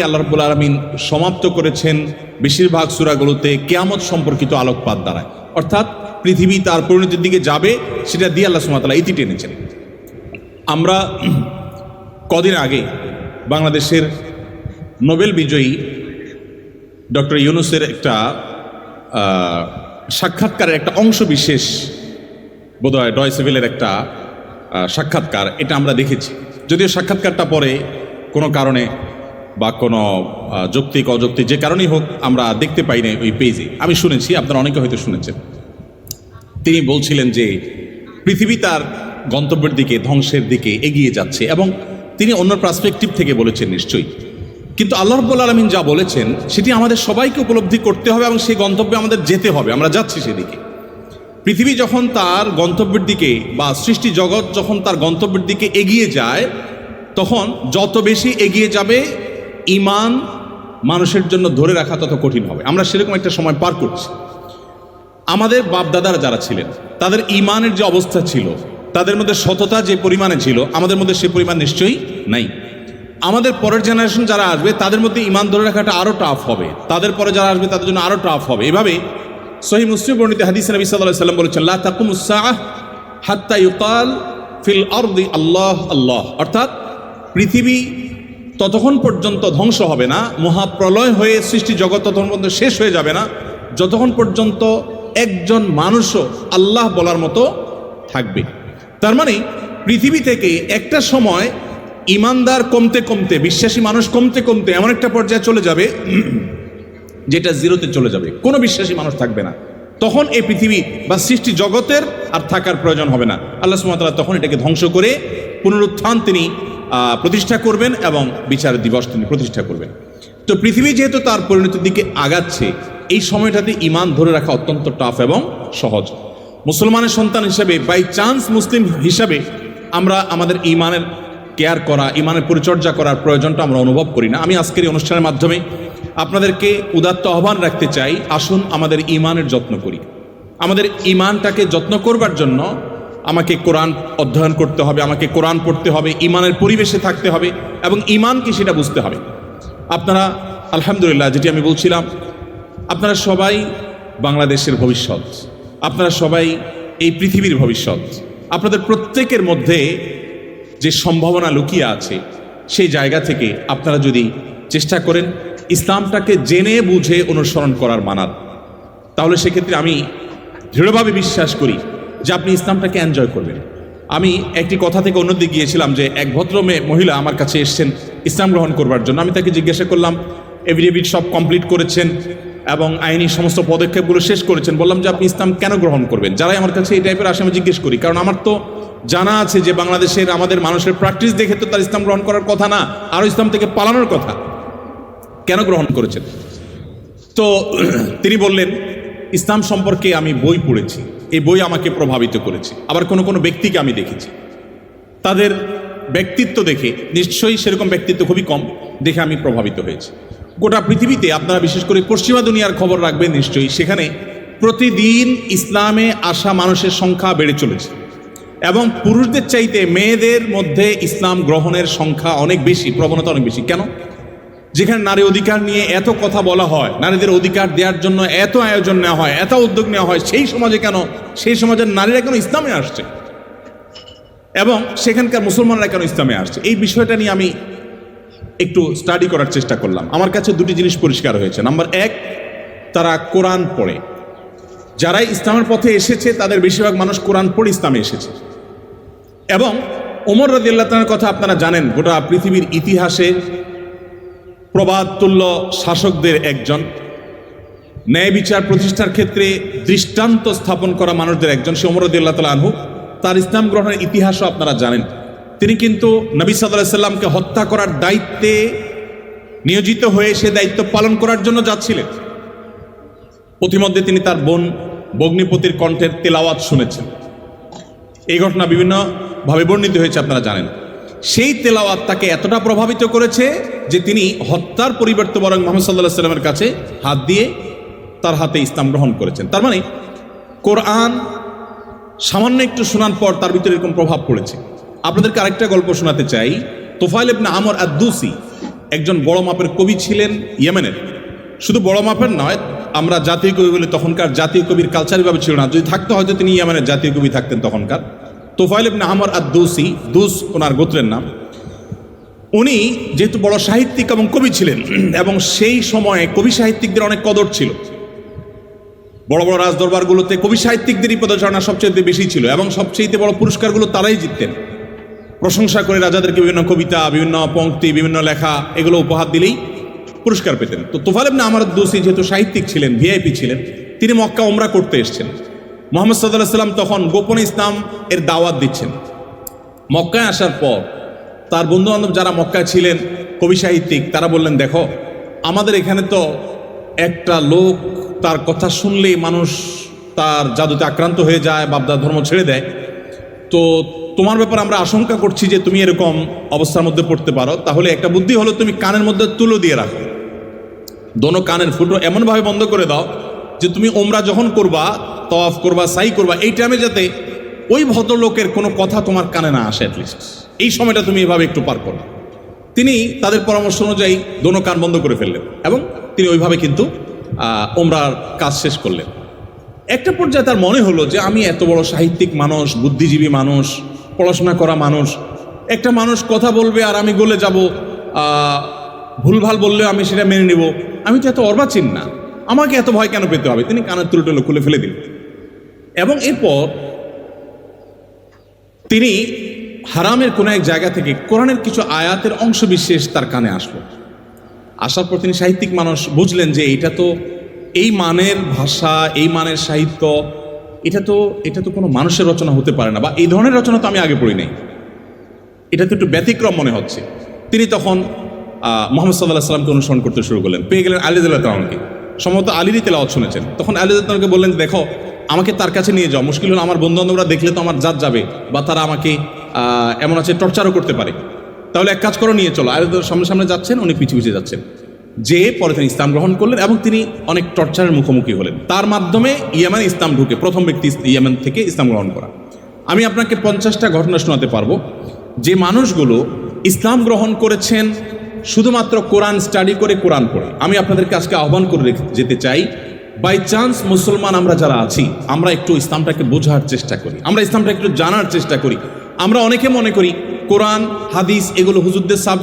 আল্লাহ রাব্বুল আলামিন সমাপ্ত করেছেন বেশিরভাগ সূরাগুলোতে কিয়ামত সম্পর্কিত আলোকপাত দ্বারা, অর্থাৎ পৃথিবী তার পরিণতির দিকে যাবে সেটা দিয়ে আল্লাহ সুবহানাহু ওয়া তাআলা ইতি টেনেছেন। আমরা কদিন আগে বাংলাদেশের নোবেল বিজয়ী ডক্টর ইউনূসের একটা সাক্ষাৎকারের একটা অংশ বিশেষ, বোধহয় ডয়চে ভেলের একটা সাক্ষাৎকার, এটা আমরা দেখেছি। যদিও সাক্ষাৎকারটা পরে কোনো কারণে বা কোনো যৌক্তিক অযৌক্তিক যে কারণেই হোক আমরা দেখতে পাই না ওই পেজে। আমি শুনেছি, আপনারা অনেকে হয়তো শুনেছেন। তিনি বলছিলেন যে পৃথিবী তার গন্তব্যের দিকে, ধ্বংসের দিকে এগিয়ে যাচ্ছে, এবং তিনি অন্য পার্সপেক্টিভ থেকে বলেছেন নিশ্চয়ই। কিন্তু আল্লাহ রাব্বুল আলামিন যা বলেছেন সেটি আমাদের সবাইকে উপলব্ধি করতে হবে এবং সেই গন্তব্যে আমাদের যেতে হবে। আমরা যাচ্ছি সেদিকে। পৃথিবী যখন তার গন্তব্যের দিকে বা সৃষ্টি জগৎ যখন তার গন্তব্যের দিকে এগিয়ে যায়, তখন যত বেশি এগিয়ে যাবে ঈমান মানুষের জন্য ধরে রাখা তত কঠিন হবে। আমরা সেরকম একটা সময় পার করছি। আমাদের বাপদাদারা যারা ছিলেন তাদের ঈমানের যে অবস্থা ছিল, তাদের মধ্যে সততা যে পরিমাণে ছিল, আমাদের মধ্যে সে পরিমাণ নিশ্চয়ই নাই। আমাদের পরের জেনারেশন যারা আসবে তাদের মধ্যে ঈমান ধরে রাখাটা আরও টাফ হবে, তাদের পরে যারা আসবে তাদের জন্য আরও টাফ হবে। এভাবে সহিহ মুসলিম বর্ণিত হাদিসে নবী সাল্লাল্লাহু আলাইহি ওয়াসাল্লাম বলেছেন, লা তাকুমুস সাআহ হাত্তা ইউকাল ফিল আরদি আল্লাহ আল্লাহ, অর্থাৎ পৃথিবী ততক্ষণ পর্যন্ত ধ্বংস হবে না, মহাপ্রলয় হয়ে সৃষ্টি জগৎ ততক্ষণ পর্যন্ত শেষ হয়ে যাবে না, যতক্ষণ পর্যন্ত একজন মানুষও আল্লাহ বলার মতো থাকবে। তার মানে পৃথিবী থেকে একটা সময় ইমানদার কমতে কমতে, বিশ্বাসী মানুষ কমতে কমতে এমন একটা পর্যায়ে চলে যাবে যেটা জিরোতে চলে যাবে, কোনো বিশ্বাসী মানুষ থাকবে না। তখন এই পৃথিবী বা সৃষ্টি জগতের আর থাকার প্রয়োজন হবে না। আল্লাহ সুবহানাহু ওয়া তাআলা তখন এটাকে ধ্বংস করে পুনরুত্থান তিনি প্রতিষ্ঠা করবেন এবং বিচার দিবস তিনি প্রতিষ্ঠা করবেন। তো পৃথিবী যেহেতু তার পরিণতির দিকে আগাচ্ছে, এই সময়টাতে ঈমান ধরে রাখা অত্যন্ত টাফ এবং সহজ। মুসলমানের সন্তান হিসাবে, বাই চান্স মুসলিম হিসাবে আমরা আমাদের ঈমানের কেয়ার করা, ঈমানের পরিচর্যা করার প্রয়োজনটা আমরা অনুভব করি না। আমি আজকের এই অনুষ্ঠানের মাধ্যমে আপনাদেরকে উদাত্ত আহ্বান রাখতে চাই, আসুন আমাদের ঈমানের যত্ন করি। আমাদের ঈমানটাকে যত্ন করবার জন্য আমাকে কোরআন অধ্যয়ন করতে হবে, আমাকে কোরআন পড়তে হবে, ঈমানের পরিবেশে থাকতে হবে এবং ঈমান কি সেটা বুঝতে হবে। আপনারা আলহামদুলিল্লাহ, যেটি আমি বলছিলাম, আপনারা সবাই বাংলাদেশের ভবিষ্যৎ, আপনারা সবাই এই পৃথিবীর ভবিষ্যৎ। আপনাদের প্রত্যেকের মধ্যে যে সম্ভাবনা লুকিয়ে আছে, সেই জায়গা থেকে আপনারা যদি চেষ্টা করেন ইসলামটাকে জেনে বুঝে অনুসরণ করার মানার, তাহলে সেক্ষেত্রে আমি দৃঢ়ভাবে বিশ্বাস করি যে আপনি ইসলামটাকে এনজয় করবেন। আমি একটি কথা থেকে অন্যদিকে গিয়েছিলাম যে এক ভদ্র মহিলা আমার কাছে এসছেন ইসলাম গ্রহণ করবার জন্য। আমি তাকে জিজ্ঞাসা করলাম, এফিডেভিট সব কমপ্লিট করেছেন এবং আইনি সমস্ত পদক্ষেপগুলো শেষ করেছেন, বললাম যে আপনি ইসলাম কেন গ্রহণ করবেন? যারাই আমার কাছে এই টাইপের আসে আমি জিজ্ঞেস করি, কারণ আমার তো জানা আছে যে বাংলাদেশের আমাদের মানুষের প্র্যাকটিস দেখে তো তার ইসলাম গ্রহণ করার কথা না, আরও ইসলাম থেকে পালানোর কথা। কেন গ্রহণ করেছেন? তো তিনি বললেন, ইসলাম সম্পর্কে আমি বই পড়েছি, এই বই আমাকে প্রভাবিত করেছে। আবার কোনো কোনো ব্যক্তিকে আমি দেখেছি, তাদের ব্যক্তিত্ব দেখে, নিশ্চয়ই সেরকম ব্যক্তিত্ব খুবই কম, দেখে আমি প্রভাবিত হয়েছি। গোটা পৃথিবীতে আপনারা বিশেষ করে পশ্চিমা দুনিয়ার খবর রাখবেন নিশ্চয়ই, সেখানে প্রতিদিন ইসলামে আসা মানুষের সংখ্যা বেড়ে চলেছে এবং পুরুষদের চাইতে মেয়েদের মধ্যে ইসলাম গ্রহণের সংখ্যা অনেক বেশি, প্রবণতা অনেক বেশি। কেন? যেখানে নারী অধিকার নিয়ে এত কথা বলা হয়, নারীদের অধিকার দেওয়ার জন্য এত আয়োজন নেওয়া হয়, এত উদ্যোগ নেওয়া হয়, সেই সমাজে কেন, সেই সমাজের নারীরা কেন ইসলামে আসছে এবং সেখানকার মুসলমানরা কেন ইসলামে আসছে, এই বিষয়টা নিয়ে আমি একটু স্টাডি করার চেষ্টা করলাম। আমার কাছে দুটি জিনিস পরিষ্কার হয়েছে। নাম্বার এক, তারা কোরআন পড়ে। যারাই ইসলামের পথে এসেছে তাদের বেশিরভাগ মানুষ কোরআন পড়ে ইসলামে এসেছে। এবং ওমর রাদিয়াল্লাহু তাআলার কথা আপনারা জানেন, গোটা পৃথিবীর ইতিহাসে প্রবাদতুল্য শাসকদের একজন, ন্যায় বিচার প্রতিষ্ঠার ক্ষেত্রে দৃষ্টান্ত স্থাপন করা মানুষদের একজন, সে ওমর রাদিয়াল্লাহু তাআলা আনহু। তার ইসলাম গ্রহণের ইতিহাসও আপনারা জানেন। তিনি কিন্তু নবী সাল্লাল্লাহু আলাইহি সাল্লামকে হত্যা করার দায়িত্বে নিয়োজিত হয়ে সে দায়িত্ব পালন করার জন্য যাচ্ছিলেন। প্রতিমধ্যে তিনি তার বোন বগ্নিপতির কণ্ঠের তেলাওয়াত শুনেছেন। এই ঘটনা বিভিন্নভাবে বর্ণিত হয়েছে, আপনারা জানেন। সেই তেলাওয়াত তাকে এতটা প্রভাবিত করেছে যে তিনি হত্যার পরিবর্তে বরং মুহাম্মদ সাল্লাল্লাহু আলাইহি সাল্লামের কাছে হাত দিয়ে তার হাতে ইসলাম গ্রহণ করেছেন। তার মানে কোরআন সামান্য একটু শোনার পর তার ভিতরে এরকম প্রভাব পড়েছে। আপনাদেরকে আরেকটা গল্প শোনাতে চাই। তুফাইল ইবনে আমর আদ-দুসি একজন বড় মাপের কবি ছিলেন ইয়েমেনের। শুধু বড় মাপের নয়, আমরা জাতীয় কবি বলে তখনকার জাতীয় কবির কালচারিভাবে ছিল না, যদি থাকতো হয়তো তিনি ইয়েমেনের জাতীয় কবি থাকতেন তখনকার। তোফাইল ইবনে আমর আদ-দৌসি, দুস ওনার গোত্রের নাম। উনি যেহেতু বড় সাহিত্যিক এবং কবি ছিলেন, এবং সেই সময়ে কবি সাহিত্যিকদের অনেক কদর ছিল। বড় বড় রাজদরবারগুলোতে কবি সাহিত্যিকদেরই পদচারণা সবচেয়ে বেশি ছিল, এবং সবচেয়ে বড় পুরস্কারগুলো তারাই জিততেন। প্রশংসা করে রাজাদেরকে বিভিন্ন কবিতা, বিভিন্ন পংক্তি, বিভিন্ন লেখা এগুলো উপহার দিলেই পুরস্কার পেতেন। তো তোফাইল ইবনে আমর আদ-দৌসি যেহেতু সাহিত্যিক ছিলেন, ভিআইপি ছিলেন, তিনি মক্কা উমরা করতে এসেছেন। মুহাম্মদ সাল্লাল্লাহু আলাইহি ওয়াসাল্লাম তখন গোপনে ইসলাম এর দাওয়াত দিচ্ছেন। মক্কায় আসার পর তার বন্ধুবান্ধব যারা মক্কায় ছিলেন কবি সাহিত্যিক, তারা বললেন, দেখো আমাদের এখানে তো একটা লোক তার কথা শুনলেই মানুষ তার জাদুতে আক্রান্ত হয়ে যায়, বাপদার ধর্ম ছেড়ে দেয়। তো তোমার ব্যাপারে আমরা আশঙ্কা করছি যে তুমি এরকম অবস্থার মধ্যে পড়তে পারো। তাহলে একটা বুদ্ধি হলো, তুমি কানের মধ্যে তুলো দিয়ে রাখো, দোনো কানের ফুটো এমনভাবে বন্ধ করে দাও যে তুমি ওমরা যখন করবা, তওয়াফ করবা, সাই করবা, এই টাইমে যাতে ওই ভদ্রলোকের কোনো কথা তোমার কানে না আসে। অ্যাটলিস্ট এই সময়টা তুমি এভাবে একটু পার করো। তিনি তাদের পরামর্শ অনুযায়ী দোনো কান বন্ধ করে ফেললেন, এবং তিনি ওইভাবে কিন্তু ওমরার কাজ শেষ করলেন। একটা পর্যায়ে তার মনে হলো যে আমি এত বড় সাহিত্যিক মানুষ, বুদ্ধিজীবী মানুষ, পড়াশোনা করা মানুষ, একটা মানুষ কথা বলবে আর আমি গলে যাব, ভুলভাল বললেও আমি সেটা মেনে নেব, আমি তো এত অর্বাচীন না, আমাকে এত ভয় কেন পেতে হবে। তিনি কানের তুলোটুলো খুলে ফেলে দিলেন, এবং এরপর তিনি হারামের কোনো এক জায়গা থেকে কোরআনের কিছু আয়াতের অংশ বিশেষ তার কানে আসলো। আসার পর তিনি সাহিত্যিক মানুষ, বুঝলেন যে এটা তো এই মানের ভাষা, এই মানের সাহিত্য, এটা তো কোনো মানুষের রচনা হতে পারে না, বা এই ধরনের রচনা তো আমি আগে পড়ি নাই, এটা তো একটু ব্যতিক্রম মনে হচ্ছে। তিনি তখন মুহাম্মদ সাল্লাল্লাহু আলাইহি ওয়াসাল্লামকে অনুসরণ করতে শুরু করলেন। পেয়ে গেলেন আলী রাদিয়াল্লাহু তাআলাকে, সম্ভবত আলীরই তেলাওয়াত শুনেছেন। তখন আলী রাদিয়াল্লাহু তাআলাকে বললেন, দেখো আমাকে তার কাছে নিয়ে যাও, মুশকিল হলো আমার বন্ধু-বান্ধবরা দেখলে তো আমার জাত যাবে, বা তারা আমাকে এমন আছে টর্চারও করতে পারে। তাহলে এক কাজ করো, নিয়ে চলো। আলী রাদিয়াল্লাহু সামনে সামনে যাচ্ছেন, উনি পিছু পিছিয়ে যাচ্ছেন। যে পরে তিনি ইসলাম গ্রহণ করলেন, এবং তিনি অনেক টর্চারের মুখোমুখি হলেন। তার মাধ্যমে ইয়েমেন ইসলাম ঢুকে প্রথম ব্যক্তি ইয়েমেন থেকে ইসলাম গ্রহণ করা। আমি আপনাকে 50টা ঘটনা শোনাতে পারবো যে মানুষগুলো ইসলাম গ্রহণ করেছেন শুধুমাত্র কোরআন স্টাডি করে, কোরআন পড়ে। আমি আপনাদেরকে আজকে আহ্বান করে যেতে চাই, বাই চান্স মুসলমান আমরা যারা আছি, আমরা একটু ইসলামটাকে বোঝার চেষ্টা করি, আমরা ইসলামটা একটু জানার চেষ্টা করি। আমরা অনেকে মনে করি কোরআন, হাদিস এগুলো হুজুরদের সাবজেক্ট।